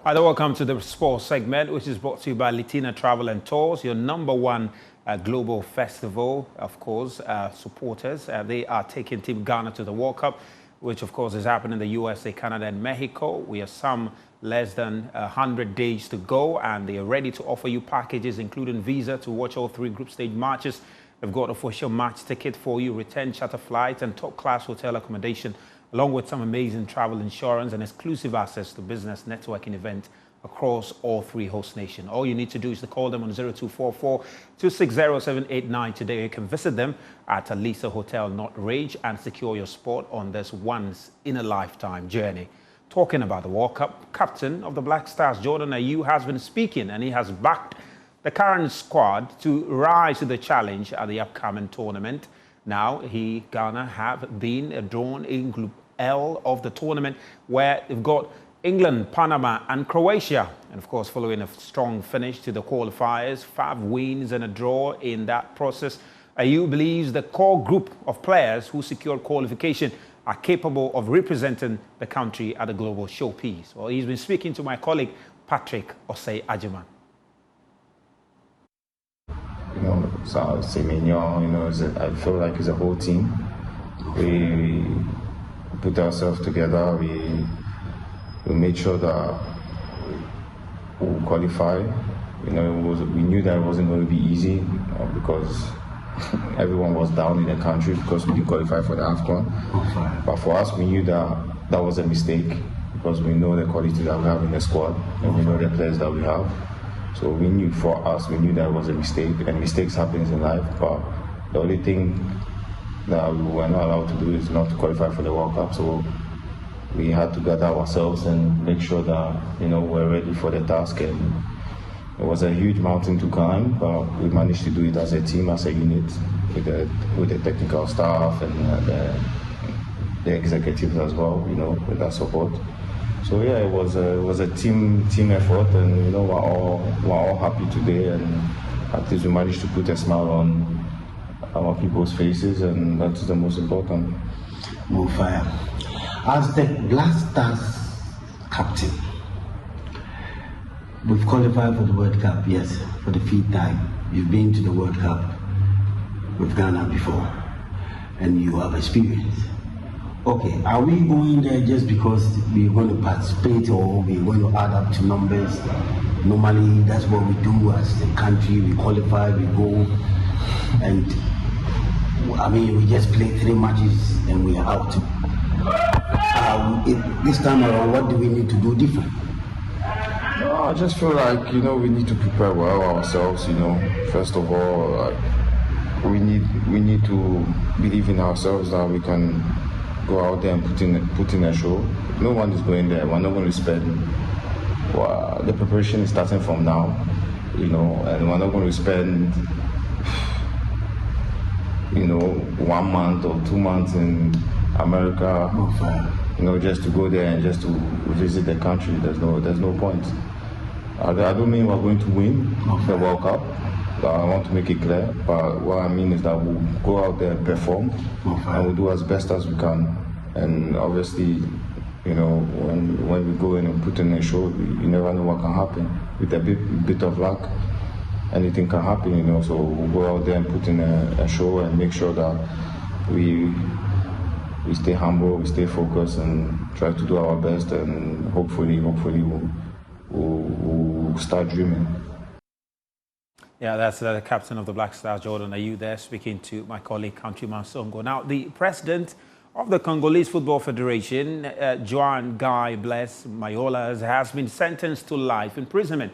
Hi there, welcome to the sports segment, which is brought to you by Latina Travel and Tours, your #1 global festival, of course, supporters. They are taking Team Ghana to the World Cup, which of course is happening in the USA, Canada and Mexico. We have some less than 100 days to go, and they are ready to offer you packages, including visa to watch all 3 group stage matches. They've got official match ticket for you, return charter flights and top-class hotel accommodation, along with some amazing travel insurance and exclusive access to business networking events across all 3 host nations. All you need to do is to call them on 0244-260-789 today. You can visit them at Alisa Hotel, North Ridge, and secure your spot on this once-in-a-lifetime journey. Talking about the World Cup, captain of the Black Stars, Jordan Ayew, has been speaking, and he has backed the current squad to rise to the challenge at the upcoming tournament. Now, Ghana have been drawn in Group L of the tournament, where they've got England, Panama and Croatia. And of course, following a strong finish to the qualifiers, 5 wins and a draw in that process, Ayew believes the core group of players who secured qualification are capable of representing the country at the global showpiece. Well, he's been speaking to my colleague, Patrick Osei-Ajiman. I feel like it's a whole team. We put ourselves together. We made sure that we qualify. We knew that it wasn't going to be easy because everyone was down in the country because we didn't qualify for the AFCON. But for us, we knew that that was a mistake because we know the quality that we have in the squad and we know the players that we have. So we knew that it was a mistake, and mistakes happen in life, but the only thing that we were not allowed to do is not to qualify for the World Cup. So we had to gather ourselves and make sure that we're ready for the task. And it was a huge mountain to climb, but we managed to do it as a team, as a unit, with the technical staff and the executives as well, with that support. So yeah, it was a team effort, and we're all happy today, and at least we managed to put a smile on our people's faces, and that's the most important. More fire. As the Black Stars captain, we've qualified for the World Cup, yes, for the 5th time. You've been to the World Cup with Ghana before, and you have experience. Okay, are we going there just because we're going to participate, or we're going to add up to numbers? Normally, that's what we do as a country. We qualify, we go, and we just play 3 matches and we are out. This time around, what do we need to do different? No, I just feel like, we need to prepare well ourselves, First of all, we need to believe in ourselves that we can go out there and put in a show. No one is going there. We're not going to spend. The preparation is starting from now, and we're not going to spend, 1 month or 2 months in America, just to go there and just to visit the country. There's no point. I don't mean we're going to win the World Cup. I want to make it clear, but what I mean is that we'll go out there and perform, and we'll do as best as we can. And obviously, when we go in and put in a show, you never know what can happen. With a bit of luck, anything can happen, so we'll go out there and put in a show and make sure that we stay humble, we stay focused, and try to do our best, and hopefully we'll start dreaming. Yeah, that's the captain of the Black Stars, Jordan Ayew, there speaking to my colleague, Countryman Songo. Now, the president of the Congolese Football Federation, Joan Guy Bless Mayolas, has been sentenced to life imprisonment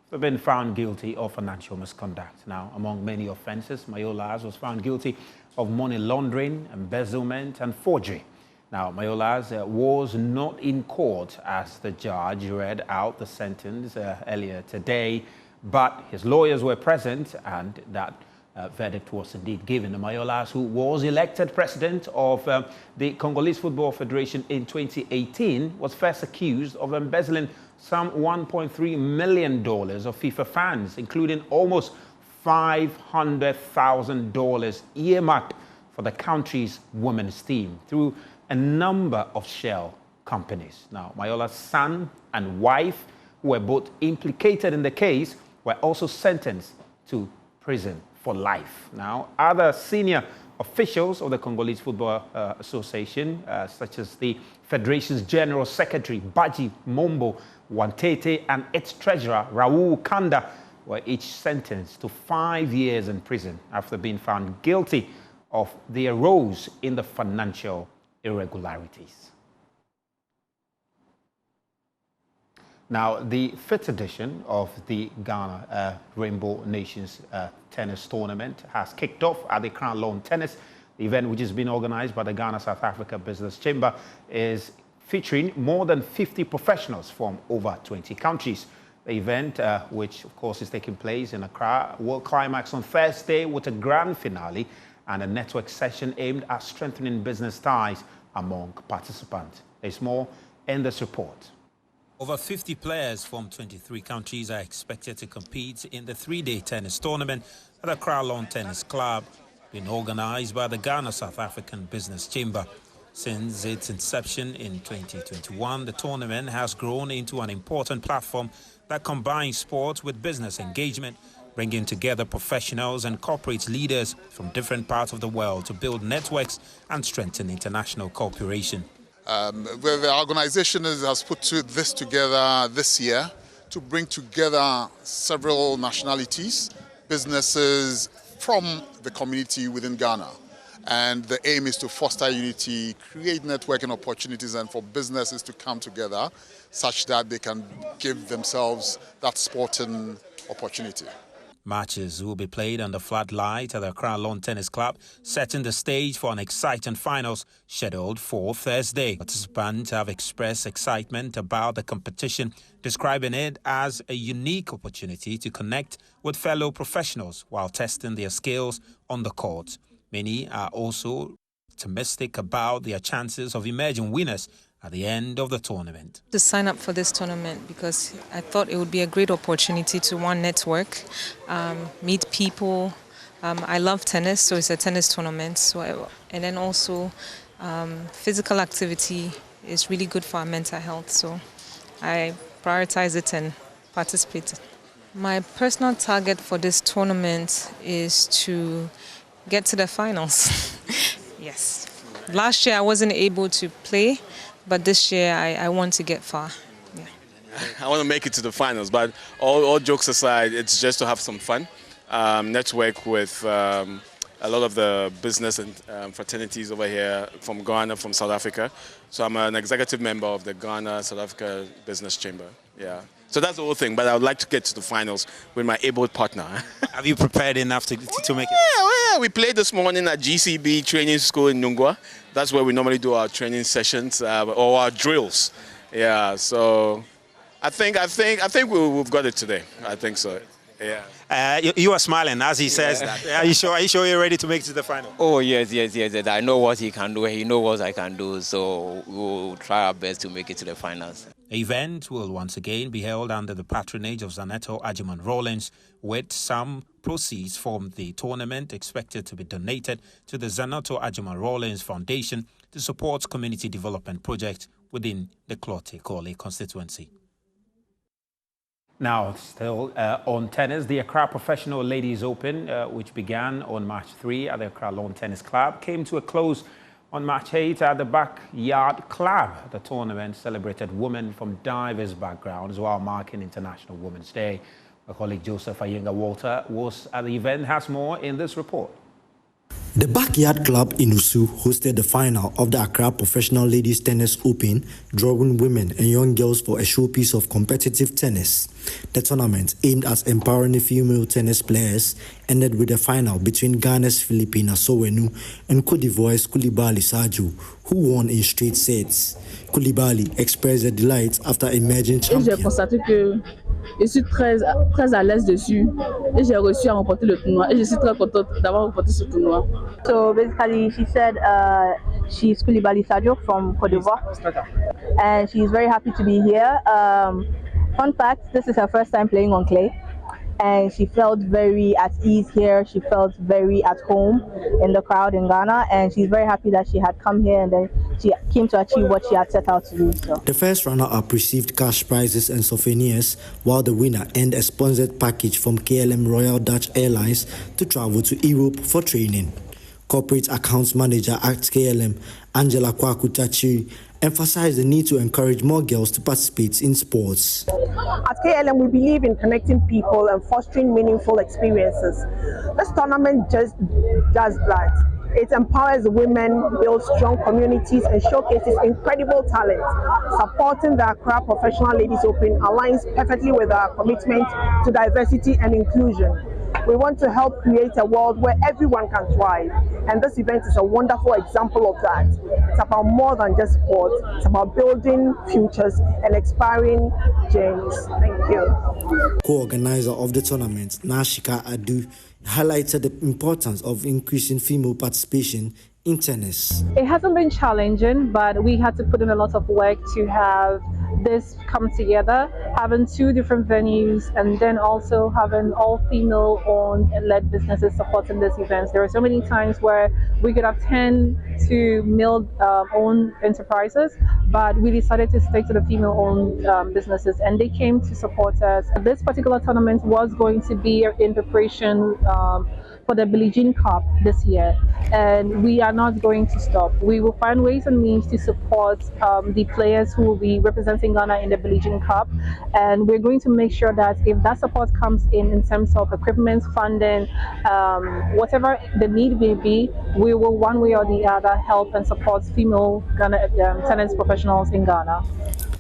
for being found guilty of financial misconduct. Now, among many offenses, Mayolas was found guilty of money laundering, embezzlement, and forgery. Now, Mayolas was not in court as the judge read out the sentence earlier today, but his lawyers were present, and that verdict was indeed given. Mayolas, who was elected president of the Congolese Football Federation in 2018, was first accused of embezzling some $1.3 million of FIFA funds, including almost $500,000 earmarked for the country's women's team through a number of shell companies. Now, Mayola's son and wife who were both implicated in the case were also sentenced to prison for life. Now, other senior officials of the Congolese Football Association, such as the Federation's General Secretary, Baji Mombo Wantete, and its treasurer, Raoul Kanda, were each sentenced to 5 years in prison after being found guilty of the arose in the financial irregularities. Now, the 5th edition of the Ghana Rainbow Nations Tennis Tournament has kicked off at the Accra Lawn Tennis. The event, which has been organized by the Ghana South Africa Business Chamber, is featuring more than 50 professionals from over 20 countries. The event, which of course is taking place in Accra, will climax on Thursday with a grand finale and a network session aimed at strengthening business ties among participants. There's more in this report. Over 50 players from 23 countries are expected to compete in the 3-day tennis tournament at Accra Lawn Tennis Club, being organized by the Ghana South African Business Chamber. Since its inception in 2021, the tournament has grown into an important platform that combines sports with business engagement, bringing together professionals and corporate leaders from different parts of the world to build networks and strengthen international cooperation. The organization has put this together this year to bring together several nationalities, businesses from the community within Ghana. And the aim is to foster unity, create networking opportunities, and for businesses to come together such that they can give themselves that sporting opportunity. Matches will be played under floodlight at the Accra Lawn Tennis Club, setting the stage for an exciting finals scheduled for Thursday. Participants have expressed excitement about the competition, describing it as a unique opportunity to connect with fellow professionals while testing their skills on the court. Many are also optimistic about their chances of emerging winners at the end of the tournament. To sign up for this tournament because I thought it would be a great opportunity to network, meet people. I love tennis, so it's a tennis tournament. And then also physical activity is really good for our mental health. So I prioritize it and participate. My personal target for this tournament is to get to the finals. Yes. Last year I wasn't able to play, but this year I want to get far. Yeah. I want to make it to the finals, but all jokes aside, it's just to have some fun, network with a lot of the business and fraternities over here from Ghana, from South Africa. So I'm an executive member of the Ghana South Africa Business Chamber. Yeah. So that's the whole thing, but I would like to get to the finals with my able partner. Have you prepared enough to make it? Yeah, we played this morning at GCB Training School in Nungwa. That's where we normally do our training sessions or our drills. Yeah, so I think we've got it today. I think so. Yeah. You are smiling as he says that. Are you sure you're ready to make it to the final? Oh, yes. I know what he can do. He knows what I can do. So we'll try our best to make it to the finals. The event will once again be held under the patronage of Zaneto Agyemang Rawlings, with some proceeds from the tournament expected to be donated to the Zaneto Agyemang Rawlings Foundation to support community development projects within the Klote-Kole constituency. Now, still on tennis, the Accra Professional Ladies Open, which began on March 3 at the Accra Lawn Tennis Club, came to a close on March 8 at the Backyard Club. The tournament celebrated women from diverse backgrounds while marking International Women's Day. My colleague Joseph Ayenga Walter was at the event, has more in this report. The Backyard Club in Usu hosted the final of the Accra Professional Ladies Tennis Open, drawing women and young girls for a showpiece of competitive tennis. The tournament, aimed at empowering female tennis players, ended with a final between Ghana's Philippina Sowenu and Cote d'Ivoire's Koulibaly Sadio, who won in straight sets. Koulibaly expressed their delight after emerging champion. Je suis très à l'aise dessus et j'ai réussi à remporter le tournoi et je suis très contente d'avoir remporté ce tournoi. So basically she said she's Koulibaly Sadio from Cote d'Ivoire and she's very happy to be here. Fun fact, this is her first time playing on clay and she felt very at ease here. She felt very at home in the crowd in Ghana, and she's very happy that she had come here and then she came to achieve what she had set out to do. So the first runner-up received cash prizes and souvenirs, while the winner earned a sponsored package from KLM Royal Dutch Airlines to travel to Europe for training. Corporate Accounts Manager at KLM, Angela Kwakutachi, emphasized the need to encourage more girls to participate in sports. At KLM, we believe in connecting people and fostering meaningful experiences. This tournament just does that. It empowers women, builds strong communities, and showcases incredible talent. Supporting the Accra Professional Ladies Open aligns perfectly with our commitment to diversity and inclusion. We want to help create a world where everyone can thrive, and this event is a wonderful example of that. It's about more than just sport. It's about building futures and inspiring journeys. Thank you. Co-organizer of the tournament, Nashika Adu, highlighted the importance of increasing female participation in tennis. It hasn't been challenging, but we had to put in a lot of work to have this come together, having 2 different venues and then also having all female owned and led businesses supporting this event. There were so many times where we could have 10 to male owned enterprises, but we decided to stick to the female owned businesses, and they came to support us. This particular tournament was going to be in preparation for the Billie Jean Cup this year, and we are not going to stop. We will find ways and means to support the players who will be representing Ghana in the Billie Jean Cup, and we're going to make sure that if that support comes in terms of equipment, funding, whatever the need may be, we will one way or the other help and support female Ghana tennis professionals in Ghana.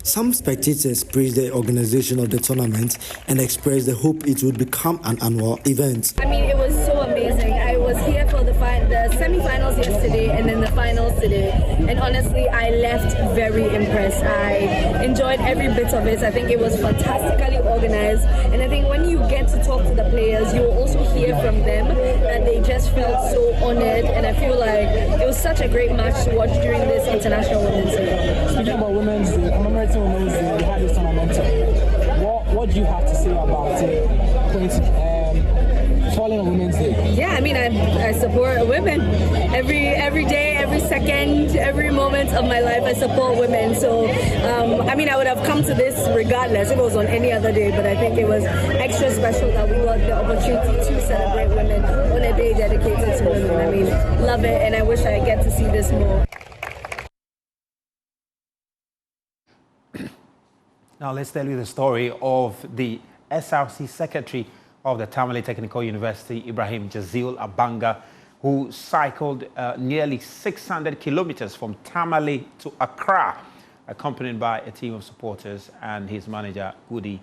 Some spectators praised the organization of the tournament and expressed the hope it would become an annual event. I mean, it was so amazing. I was here for the semi-finals yesterday and then the finals today, and honestly, I left very impressed. I enjoyed every bit of it. I think it was fantastically organized, and I think when you get to talk to the players, you will also hear from them that they just felt so honored, and I feel like it was such a great match to watch during this International Women's Day. Speaking about Women's Day, commemorating Women's Day, we had this tournament. What do you have to say about falling on Women's Day? Yeah, I mean, I support women. Every day, every second, every moment of my life, I support women. So, I mean, I would have come to this regardless if it was on any other day, but I think it was extra special that we got the opportunity to celebrate women on a day dedicated to women. I mean, love it, and I wish I get to see this more. Now let's tell you the story of the SRC Secretary of the Tamale Technical University, Ibrahim Abanga, who cycled nearly 600 kilometers from Tamale to Accra, accompanied by a team of supporters and his manager, Gudi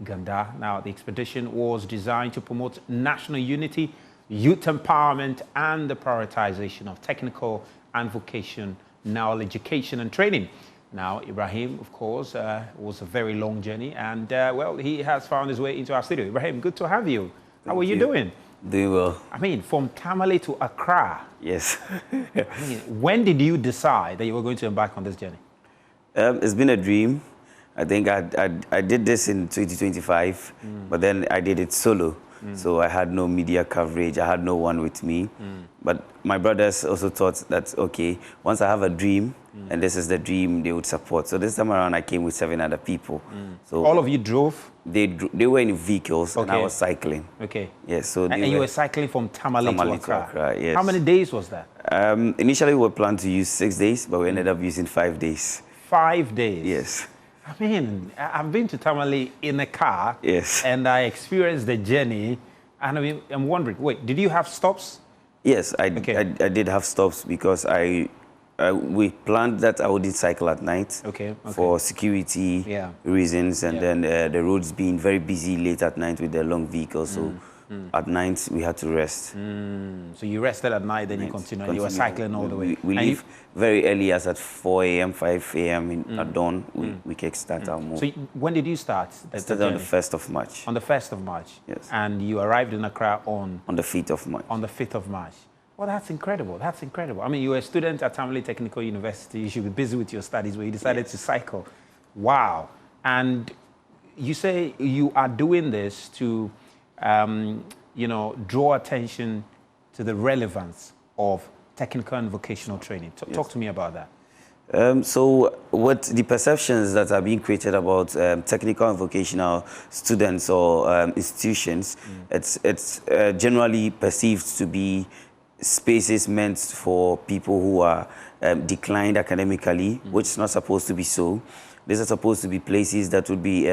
Ganda. Now, the expedition was designed to promote national unity, youth empowerment, and the prioritization of technical and vocational education and training. Now, Ibrahim, of course, was a very long journey, and, well, he has found his way into our studio. Ibrahim, good to have you. How are you doing? Doing well. I mean, from Tamale to Accra. Yes. I mean, when did you decide that you were going to embark on this journey? It's been a dream. I think I did this in 2025, but then I did it solo. So I had no media coverage. I had no one with me. But my brothers also thought that, okay, once I have a dream, and this is the dream, they would support. So this time around, I came with 7 other people. So all of you drove? They were in vehicles, and I was cycling. Okay. Yes. So and you were cycling from Tamale to Accra. Yes. How many days was that? Initially, we were planned to use 6 days, but we ended up using 5 days. 5 days? Yes. I mean, I've been to Tamale in a car. Yes. And I experienced the journey. And I mean, I'm wondering, wait, did you have stops? Yes, I did have stops because we planned that I wouldn't cycle at night for security reasons, and then the roads being very busy late at night with the long vehicles. So at night we had to rest. So you rested at night, then you continued. You were cycling all the way. We leave very early, as at 4 a.m., 5 a.m. At dawn. We kickstart our move. So when did you start? I started on the 1st of March. On the 1st of March? Yes. And you arrived in Accra on the 5th of March. On the 5th of March. Well, that's incredible. That's incredible. I mean, you were a student at Tamale Technical University. You should be busy with your studies, but you decided to cycle. Wow. And you say you are doing this to you know, draw attention to the relevance of technical and vocational training. Talk to me about that. So what the perceptions that are being created about technical and vocational students or institutions, it's generally perceived to be spaces meant for people who are declined academically, which is not supposed to be so. These are supposed to be places that would be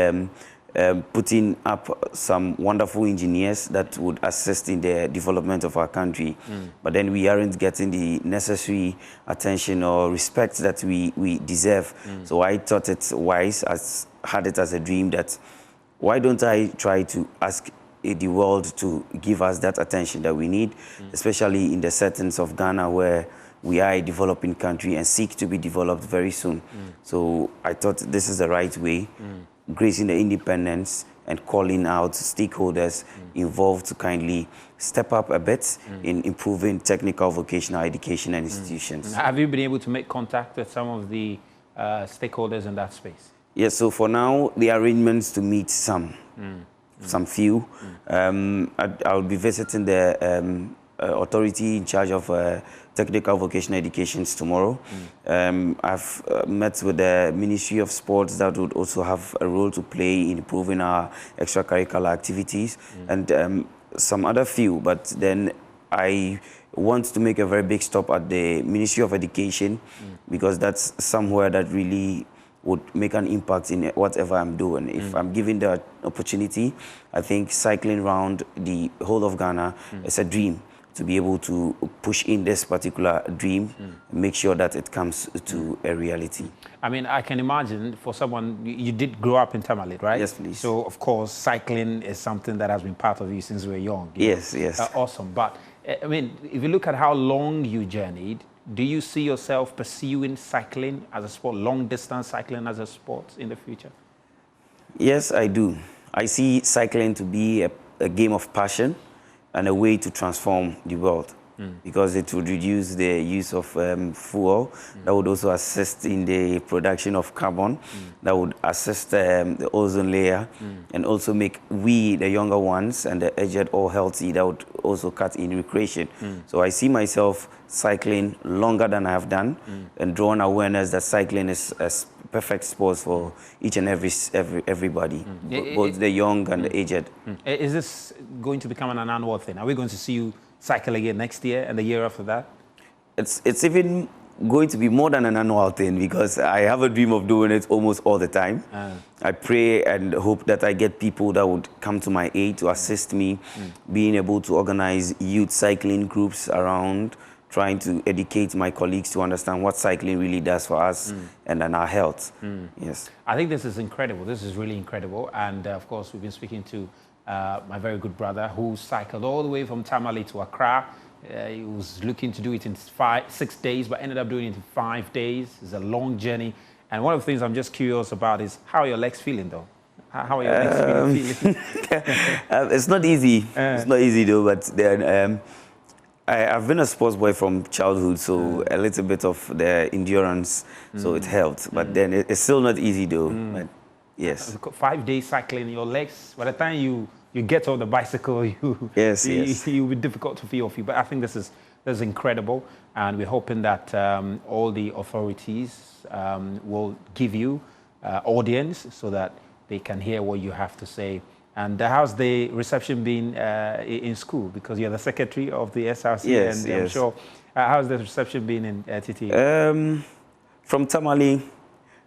putting up some wonderful engineers that would assist in the development of our country. But then we aren't getting the necessary attention or respect that we deserve. So I thought it's wise, had it as a dream, that why don't I try to ask the world to give us that attention that we need, especially in the settings of Ghana, where we are a developing country and seek to be developed very soon. So I thought this is the right way, gracing the independence and calling out stakeholders involved to kindly step up a bit in improving technical vocational education and institutions. Have you been able to make contact with some of the stakeholders in that space? Yes, so for now, the arrangements to meet some few. I'll be visiting the authority in charge of technical vocational education tomorrow. I've met with the Ministry of Sports that would also have a role to play in improving our extracurricular activities, and some other few. But then I want to make a very big stop at the Ministry of Education, because that's somewhere that really would make an impact in whatever I'm doing. If I'm given the opportunity, I think cycling around the whole of Ghana is a dream, to be able to push in this particular dream, make sure that it comes to a reality. I mean, I can imagine for someone, you did grow up in Tamale, right? Yes, please. So, of course, cycling is something that has been part of you since we were young. Yes, yes. Awesome. But, I mean, if you look at how long you journeyed, do you see yourself pursuing cycling as a sport, long-distance cycling as a sport in the future? Yes, I do. I see cycling to be a game of passion and a way to transform the world, because it would reduce the use of fuel, that would also assist in the production of carbon, that would assist the ozone layer, and also make we, the younger ones, and the aged all healthy. That would also cut in recreation. So I see myself cycling longer than I have done, and drawing awareness that cycling is a perfect sport for each and everybody, both the young and the aged. Is this going to become an annual thing? Are we going to see you cycle again next year and the year after that? It's even going to be more than an annual thing, because I have a dream of doing it almost all the time. I pray and hope that I get people that would come to my aid to assist me, being able to organize youth cycling groups around, trying to educate my colleagues to understand what cycling really does for us and then our health. Yes. I think this is incredible. This is really incredible. And of course, we've been speaking to my very good brother, who cycled all the way from Tamale to Accra. He was looking to do it in 6 days, but ended up doing it in 5 days. It's a long journey. And one of the things I'm just curious about is, how are your legs feeling, though? How are your legs feeling? It's not easy. It's not easy, though, but then I've been a sports boy from childhood, so a little bit of the endurance, so it helped. But then it's still not easy, though. But yes. 5 days cycling, your legs, by the time you get on the bicycle, you'll be difficult to feel. But I think this is incredible, and we're hoping that all the authorities will give you audience so that they can hear what you have to say. And how's the reception been in school? Because you're the secretary of the SRC, and I'm sure. How's the reception been in TT? From Tamale,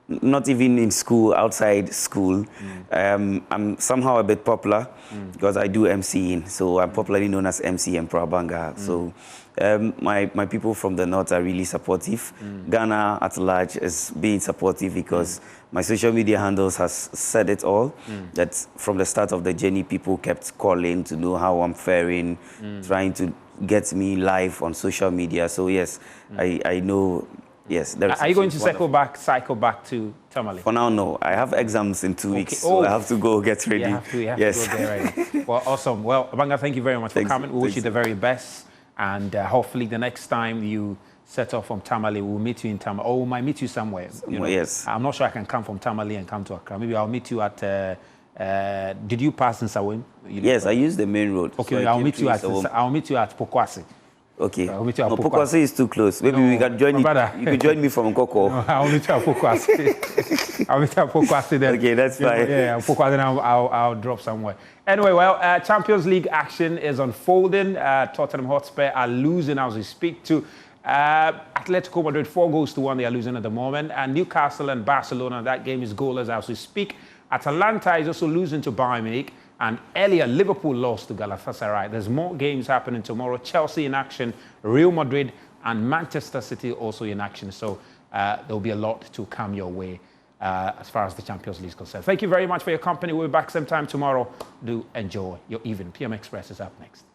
not even in school, outside school. I'm somehow a bit popular because I do MCing. So I'm popularly known as MC Ibrahim Abanga. So my people from the north are really supportive. Ghana at large is being supportive, because my social media handles has said it all, that from the start of the journey, people kept calling to know how I'm faring, trying to get me live on social media. So yes, I know. Yes. Are you going to cycle back to Tamale? For now, no. I have exams in 2 weeks, so I have to go get ready. You have to go get ready. Well, awesome. Well, Abanga, thank you very much for coming. We wish you the very best, and hopefully the next time you set off from Tamale, we'll meet you in Tamale, or we might meet you somewhere. You know? Yes. I'm not sure I can come from Tamale and come to Accra. Maybe I'll meet you at Did you pass in Sawin? Yes, I used the main road. Okay, so I'll meet you at Pokwasi. Okay. I'll meet you at no, Pokwasi is too close. Maybe we can join you. You can join me from Koko. No, I'll meet you at Pokwasi. I'll meet you at Pokwasi then. Okay, that's fine. Yeah, Pokwasi, then I'll drop somewhere. Anyway, well, Champions League action is unfolding. Tottenham Hotspur are losing as we speak to Atletico Madrid 4-1. They are losing at the moment. And Newcastle and Barcelona, that game is goalless as we speak. Atalanta is also losing to Bayern Munich. And earlier, Liverpool lost to Galatasaray. There's more games happening tomorrow. Chelsea in action, Real Madrid and Manchester City also in action. So there'll be a lot to come your way as far as the Champions League is concerned. Thank you very much for your company. We'll be back same time tomorrow. Do enjoy your evening. PM Express is up next.